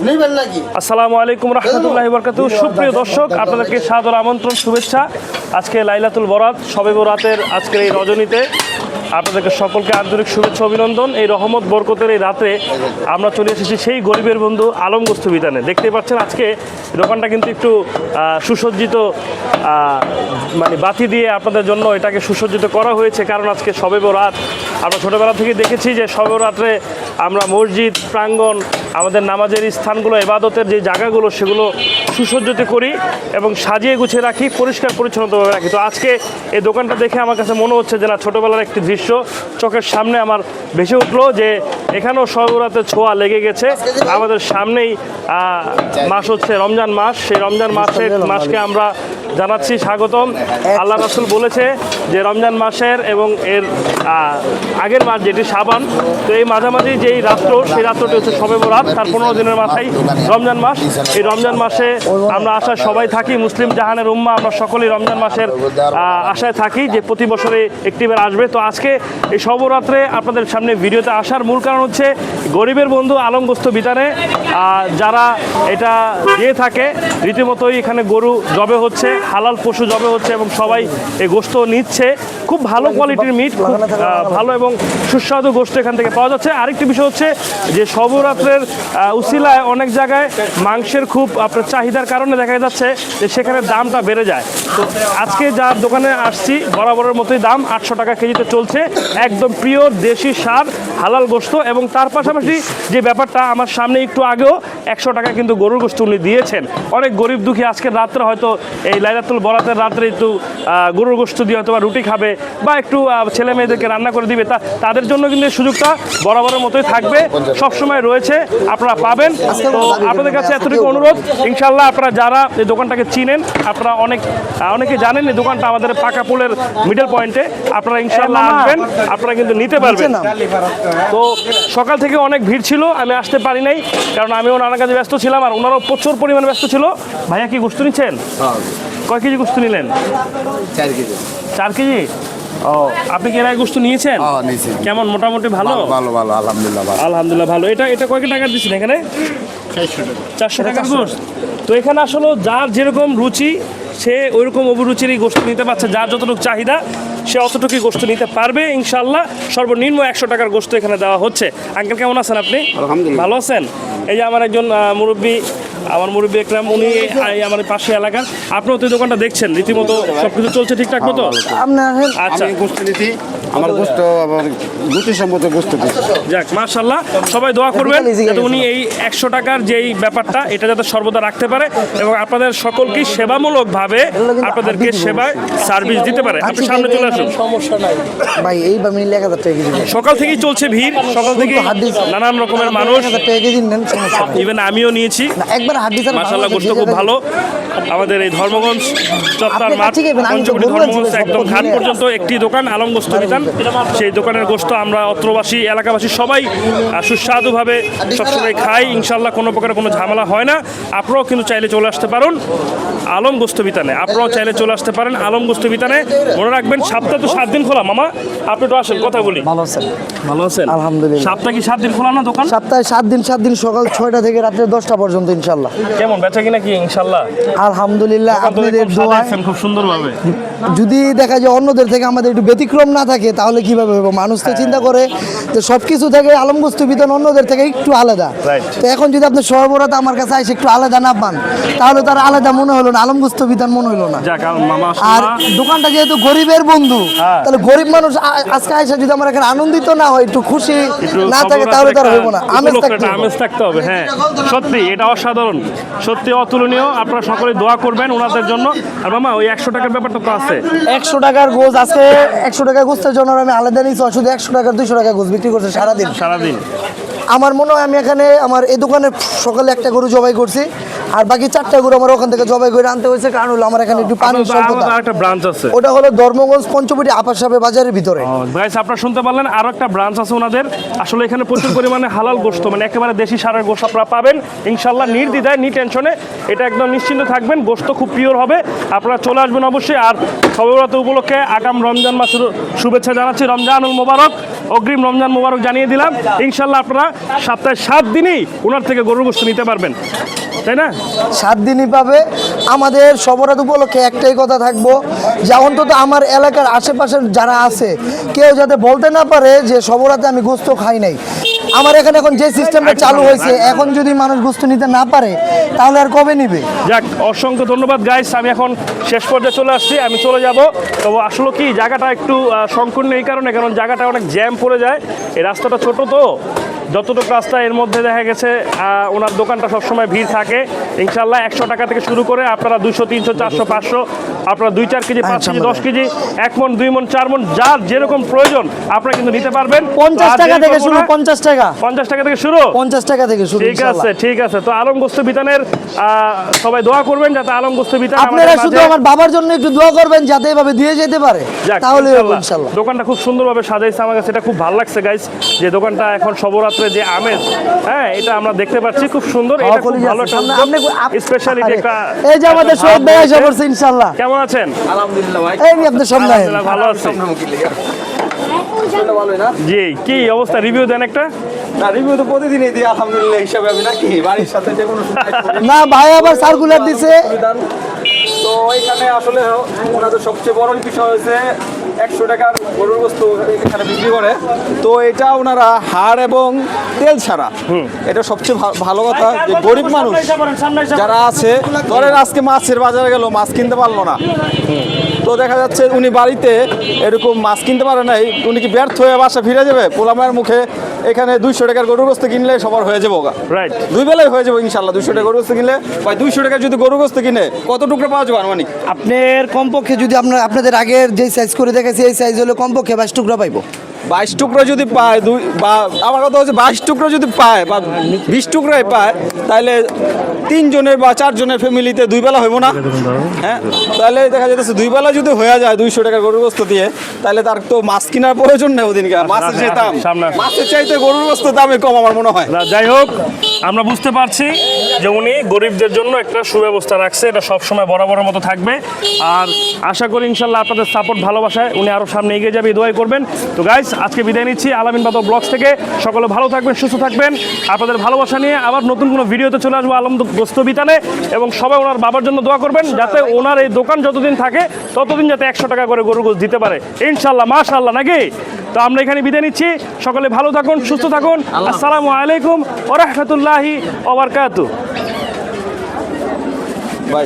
আসসালামু আলাইকুম রহমতুল্লাহি ওয়া বারাকাতুহু। সুপ্রিয় দর্শক, আপনাদেরকে সাদর আমন্ত্রণ, শুভেচ্ছা। আজকে লাইলাতুল বরাত, শবে বরাতের আজকের এই রজনীতে আপনাদেরকে সকলকে আন্তরিক শুভেচ্ছা, অভিনন্দন। এই রহমত বরকতের এই রাতে আমরা চলে এসেছি সেই গরিবের বন্ধু আলম গোস্ত বিতানে। দেখতেই পাচ্ছেন আজকে দোকানটা কিন্তু একটু সুসজ্জিত, মানে বাতি দিয়ে আপনাদের জন্য এটাকে সুসজ্জিত করা হয়েছে, কারণ আজকে শবে বরাত। আমরা ছোটোবেলা থেকে দেখেছি যে শবে বরাতে আমরা মসজিদ প্রাঙ্গণ, আমাদের নামাজের স্থানগুলো, ইবাদতের যে জায়গাগুলো, সেগুলো সুসজ্জিত করি এবং সাজিয়ে গুছিয়ে রাখি, পরিষ্কার পরিচ্ছন্নতাভাবে রাখি। তো আজকে এই দোকানটা দেখে আমার কাছে মনে হচ্ছে যে না, ছোটোবেলার একটি দৃশ্য চোখের সামনে আমার ভেসে উঠলো, যে এখানেও শবে বরাতের ছোঁয়া লেগে গেছে। আমাদের সামনেই মাস হচ্ছে রমজান মাস। সেই রমজান মাসকে আমরা জানাচ্ছি স্বাগতম। আল্লাহ রাসূল বলেছে যে রমজান মাসের এবং এর আগের মাস যেটি শাবান, তো এই মাঝামাঝি যেই রাত্র, সেই রাত্রটি হচ্ছে শবে বরাত। তার 15 দিনের মাথায় রমজান মাস। এই রমজান মাসে আমরা আশায় সবাই থাকি, মুসলিম জাহানের উম্মাহ আমরা সকলেই রমজান মাসের আশায় থাকি যে প্রতি বছরে একটিবার আসবে। তো আজকে এই শবে বরাতে আপনাদের সামনে ভিডিওতে আসার মূল কারণ হচ্ছে গরিবের বন্ধু আলম গোস্ত বিতানে যারা এটা দিয়ে থাকে, রীতিমতোই এখানে গরু জবে হচ্ছে, হালাল পশু জবে হচ্ছে এবং সবাই এই গোস্ত নিচ্ছে। খুব ভালো কোয়ালিটির মিট, খুব ভালো এবং সুস্বাদু গোস্ত এখান থেকে পাওয়া যাচ্ছে। আরেকটি বিষয় হচ্ছে যে শবে বরাতের উসিলায় অনেক জায়গায় মাংসের খুব আপনার চাহিদার কারণে দেখা যাচ্ছে যে সেখানে দামটা বেড়ে যায়। তো আজকে যার দোকানে আসছি, বরাবরের মতোই দাম 800 টাকা কেজিতে চলছে। একদম প্রিয় দেশি সার হালাল গোস্ত। এবং তার পাশাপাশি যে ব্যাপারটা, আমার সামনে একটু আগেও 100 টাকা কিন্তু গরুর গোস্ত উনি দিয়েছেন। অনেক গরিব দুঃখী আজকের রাত্রে হয়তো এই লাইলাতুল বরাতের রাত্রে একটু গরুর গোস্ত দিয়ে হয়তো বা রুটি খাবে বা একটু ছেলে মেয়েদেরকে রান্না করে দিবে, তাদের জন্য কিন্তু এই সুযোগটা বরাবরের মতোই থাকবে, সবসময় রয়েছে, আপনারা পাবেন। তো আপনাদের কাছে এতটুকু অনুরোধ, ইনশাল্লাহ আপনারা যারা এই দোকানটাকে চিনেন, আপনারা অনেকে জানেন এই দোকানটা আমাদের পাকা পুলের মিডল পয়েন্টে। আপনারা ইনশাল্লাহ আসবেন, আপনারা কিন্তু নিতে পারবেন। তো সকাল থেকে অনেক ভিড় ছিল, আমি আসতে পারি নাই, কারণ আমিও নানা কাজে ব্যস্ত ছিলাম আর ওনারাও প্রচুর পরিমাণে ব্যস্ত ছিল। ভাইয়া কি গোস্ত নিচ্ছেন? কয় কেজি গোস্ত নিলেন? 4 কেজি। 4 কেজি? ও, আপনি কি এর আগে গোস্ত নিয়েছেন? কেমন, মোটামুটি ভালো? ভালো ভালো, আলহামদুলিল্লাহ ভালো। আলহামদুলিল্লাহ ভালো। এটা কয় টাকা দিচ্ছেন এখানে? 400 টাকার গোস্ত। তো এখানে আসলে যার যেরকম রুচি, সে ওইরকম অভিরুচিরই গোস্ত নিতে পারছে। যার যতটুকু চাহিদা, সে অতটুকুই গোস্ত নিতে পারবে ইনশাল্লাহ। সর্বনিম্ন 100 টাকার গোস্ত এখানে দেওয়া হচ্ছে। আঙ্কেল কেমন আছেন আপনি? আলহামদুলিল্লাহ ভালো আছেন? এই যে আমার একজন মুরব্বী একরাম, উনি আমার পাশে এলাকার। আপনিও তো দোকানটা দেখছেন, রীতিমতো সবকিছু চলছে ঠিকঠাক মতো? আচ্ছা, গোস্ত নিতে আমার গোস্ত রুটি সম্মত গোস্ত দিচ্ছি। যাক, মাশাআল্লাহ, সবাই দোয়া করবেন যাতে উনি এই 100 টাকার যেই ব্যাপারটা, এটা যাতে সর্বদা রাখতে পারে এবং আপনাদের সকলকেই সেবামূলকভাবে আপনাদেরকে সেবায় সার্ভিস দিতে পারে। আপনি সামনে চলে আসুন, সমস্যা নাই ভাই। এই বা মিলে 1000 টাকা কেজি। সকাল থেকেই চলছে ভিড়, সকাল থেকে নানান রকমের মানুষ, 1000 টাকা কেজি নেন, সমস্যা নাই। ইভেন আমিও নিয়েছি। মাশাআল্লাহ, গোস্ত খুব ভালো। আমাদের এই ধর্মগঞ্জ চত্বর মাঠ, পঞ্চবটি ধর্মগঞ্জ একদম ঘাট পর্যন্ত একটি দোকান, আলম গোস্ত বিতান। সেই দোকানের গোস্ত আমরা অত্রবাসী, এলাকাবাসী সবাই সুস্বাদুভাবে সবসময় খাই ইনশাল্লাহ, কোনো প্রকার কোনো ঝামেলা হয় না। আপনারাও কিন্তু চাইলে চলে আসতে পারেন আলম গোস্ত বিতানে। আপনারাও চাইলে চলে আসতে পারেন আলম গোস্ত বিতানে। মনে রাখবেন, সপ্তাহে তো 7 দিন খোলা। মামা, আপনি তো আসেন, কথা বলি। ভালো আছেন? ভালো আছেন আলহামদুলিল্লাহ। সপ্তাহে কি 7 দিন খোলা না দোকান? সপ্তাহে 7 দিন, সকাল 6টা থেকে রাত্রে 10টা পর্যন্ত ইনশাল্লাহ। কেমন বেচা কিনা কি ইনশাল্লাহ? আলহামদুলিল্লাহ, আপনাদের দোয়ায় খুব সুন্দরভাবে। যদি দেখা যায় অন্যদের থেকে আমাদের একটু ব্যতিক্রম না থাকে, তাহলে কিভাবে হবে? মানুষ তো চিন্তা করে যে সবকিছু থেকে আলম গোস্ত বিতান অন্যদের থেকে একটু আলাদা। তো এখন যদি আপনি শবে বরাতে আমার কাছে এসে একটু আলাদা না পান, তাহলে তার আলাদা মনে হলো না, আলম গোস্ত বিতান মনে হলো না। আর দোকানটা যেহেতু গরিবের বন্ধু, তাহলে গরিব মানুষ আজকে এসে যদি আমার এখানে আনন্দিত না হয়, একটু খুশি না থাকে, তাহলে তার হইব না। আমেজ থাকতে হবে। হ্যাঁ, সত্যি এটা অসাধারণ, সত্যি অতুলনীয়। আপনারা সকলে দোয়া করবেন ওনাদের জন্য। আর মামা, ওই 100 টাকার ব্যাপারটা তো আছে। 100 টাকার গোস আজকে 100 টাকা গোস্তের জন্য আমি আলাদা নিয়েছি। শুধু 100 টাকার 200 টাকা গোস বিক্রি করছে সারাদিন। আমার মনে হয় আমি এখানে আমার এই দোকানে সকালে একটা গরু জবাই করছি, আর বাকি 4টা গরু আমার ওখান থেকে জবাই করে আনতে হয়েছে, কারণ হলো আমার এখানে একটু পানির স্বল্পতা। একটা ব্রাঞ্চ আছে, ওটা হলো ধর্মগঞ্জ পঞ্চবটি আপার সাহেব বাজারের ভিতরে। গাইস, আপনারা শুনতে পারলেন, আরো একটা ব্রাঞ্চ আছে ওনাদের। আসলে এখানে প্রচুর পরিমাণে হালাল গোশত, মানে একেবারে দেশি সারের গোশত আপনারা পাবেন ইনশাল্লাহ, নির্দ্বিধায়, নি টেনশনে। এটা একদম নিশ্চিন্ত থাকবেন, গোশত খুব পিওর হবে। আপনারা চলে আসবেন অবশ্যই। আর শবে বরাত উপলক্ষে আগাম রমজান মাসের শুভেচ্ছা জানাচ্ছি, রমজানুল মোবারক। অগ্রিম রমজান মোবারক জানিয়ে দিলাম। ইনশাল্লাহ আপনারা সপ্তাহে 7 দিনই ওনার থেকে গরুর গোশত নিতে পারবেন, তাই না? 7 দিনই পাবে। আমাদের সবরাত উপলক্ষে একটাই কথা থাকবো যে অন্তত আমার এলাকার আশেপাশের যারা আছে কেউ যাতে বলতে না পারে যে সবরাতে আমি গোস্ত খাই নাই। আমার এখানে এখন যে সিস্টেমটা চালু হয়েছে, এখন যদি মানুষ গোস্ত নিতে না পারে তাহলে আর কবে নিবে? যাক, অসংখ্য ধন্যবাদ গাইস। আমি এখন শেষ পর্যায়ে চলে আসছি, আমি চলে যাব। তবে আসলে কি জায়গাটা একটু সংকীর্ণ এই কারণে, কারণ জায়গাটা অনেক জ্যাম পড়ে যায়। এই রাস্তাটা ছোট, তো যতটুকু রাস্তা এর মধ্যে দেখা গেছে ওনার দোকানটা সবসময় ভিড় থাকে। ইনশাল্লাহ 100 টাকা থেকে শুরু করে আপনারা 200, 300, 400, 500, আপনারা 2-4 কেজি, 5 কেজি, 10 কেজি, 1 মণ, 2 মণ, 4 মণ, যার যেরকম প্রয়োজন আপনারা কিন্তু নিতে পারবেন। 50 টাকা থেকে শুরু, 50 টাকা, 50 টাকা থেকে শুরু, 50 টাকা থেকে শুরু। ঠিক আছে, ঠিক আছে। তো আলম গোস্ত বিতানের সবাই দোয়া করবেন যাতে আলম গোস্ত বিতান আপনারা শুধু আমার বাবার জন্য একটু দোয়া করবেন যাতে এভাবে দিয়ে যেতে পারে, তাহলে ইনশাআল্লাহ। দোকানটা খুব সুন্দরভাবে সাজাইছে, আমার কাছে এটা খুব ভালো লাগছে গাইস, যে দোকানটা এখন সবরাত্রে যে আমেজ, হ্যাঁ, এটা আমরা দেখতে পাচ্ছি, খুব সুন্দর। এটা খুব ভালো একটা স্পেশালিটি একটা। এই যে আমাদের শহীদ ভাই এসে পড়ছে, ইনশাআল্লাহ। কেমন আছেন? আলহামদুলিল্লাহ ভাই। এই আপনাদের সামনে আলহামদুলিল্লাহ ভালো আছি। জি, কি অবস্থা, রিভিউ দেন একটা। না, রিভিউ তো প্রতিদিনই দিই আলহামদুলিল্লাহ হিসাবে, আমি নাকি বাড়ির সাথে যে কোনো না ভাই আবার সার্কুলার দিছে। তো এখানে আসলে ওনাদের সবচেয়ে বড় বিষয় হয়েছে 100 টাকার গরুর বস্তু এখানে বিক্রি করে। তো এটা ওনারা হাড় এবং তেল ছাড়া, এটা সবচেয়ে ভালো কথা যে গরিব মানুষ যারা আছে, ধরেন আজকে মাছের বাজারে গেল, মাছ কিনতে পারলো না, তো দেখা যাচ্ছে উনি বাড়িতে এরকম মাছ কিনতে পারে নাই, উনি কি ব্যর্থ হয়ে বাসা ফিরে যাবে? পোলামায়ের মুখে এখানে 200 টাকার গরুর গোস্ত কিনলে সবার হয়ে যাবো, রাইট, 2 বেলায় হয়ে যাবো ইনশাল্লাহ। 200 টাকা গরুর গোস্ত কিনলে ভাই, 200 টাকা যদি গরুর গোস্ত কিনে কত টুকরো পাওয়া যাবে আনুমানিক? আপনার কমপক্ষে যদি আপনাদের আগের যে সাইজ করে দেখেছি এই সাইজ হলে কমপক্ষে 22 টুকরা পাইবো। 22 টুকরো যদি পায়, বা আমার কথা হচ্ছে 22 টুকরো যদি পায় বা 20 টুকরাই পায়, তাহলে 3 জনের বা 4 জনের ফ্যামিলিতে 2 বেলা হইব না? হ্যাঁ, তাহলে দেখা যাচ্ছে 2 বেলা যদি হয়ে যায় 200 টাকা গরুর গোস্ত দিয়ে, তাহলে তার তো মাছ কেনার প্রয়োজন নেই ওদিনকে। মাছের যে দাম, মাছের চাইতে গরুর গোস্ত দামে কম আমার মনে হয়। যাই হোক, আমরা বুঝতে পারছি যে উনি গরিবদের জন্য একটা সুব্যবস্থা রাখছে, এটা সবসময় বরাবরের মতো থাকবে। আর আশা করি ইনশাল্লাহ আপনাদের সাপোর্ট, ভালোবাসায় উনি আরও সামনে এগিয়ে যাবে, দোয়াই করবেন। তো গাইস, আজকে বিদায় নিচ্ছি আলামিন বাদল ব্লগস থেকে। সকলে ভালো থাকবেন, সুস্থ থাকবেন। আপনাদের ভালোবাসা নিয়ে আবার নতুন কোনো ভিডিওতে চলে আসবো আলম গোস্ত বিতানে, এবং সবাই ওনার বাবার জন্য দোয়া করবেন যাতে ওনার এই দোকান যতদিন থাকে ততদিন যাতে 100 টাকা করে গরু গোস্ত দিতে পারে, ইনশাল্লাহ, মাশাআল্লাহ, নাকি? তো আমরা এখানে বিদায় নিচ্ছি, সকলে ভালো থাকুন, সুস্থ থাকুন। আসসালামু আলাইকুম ওয়া রাহমাতুল্লাহি ওয়া বারাকাতুহু। ভাই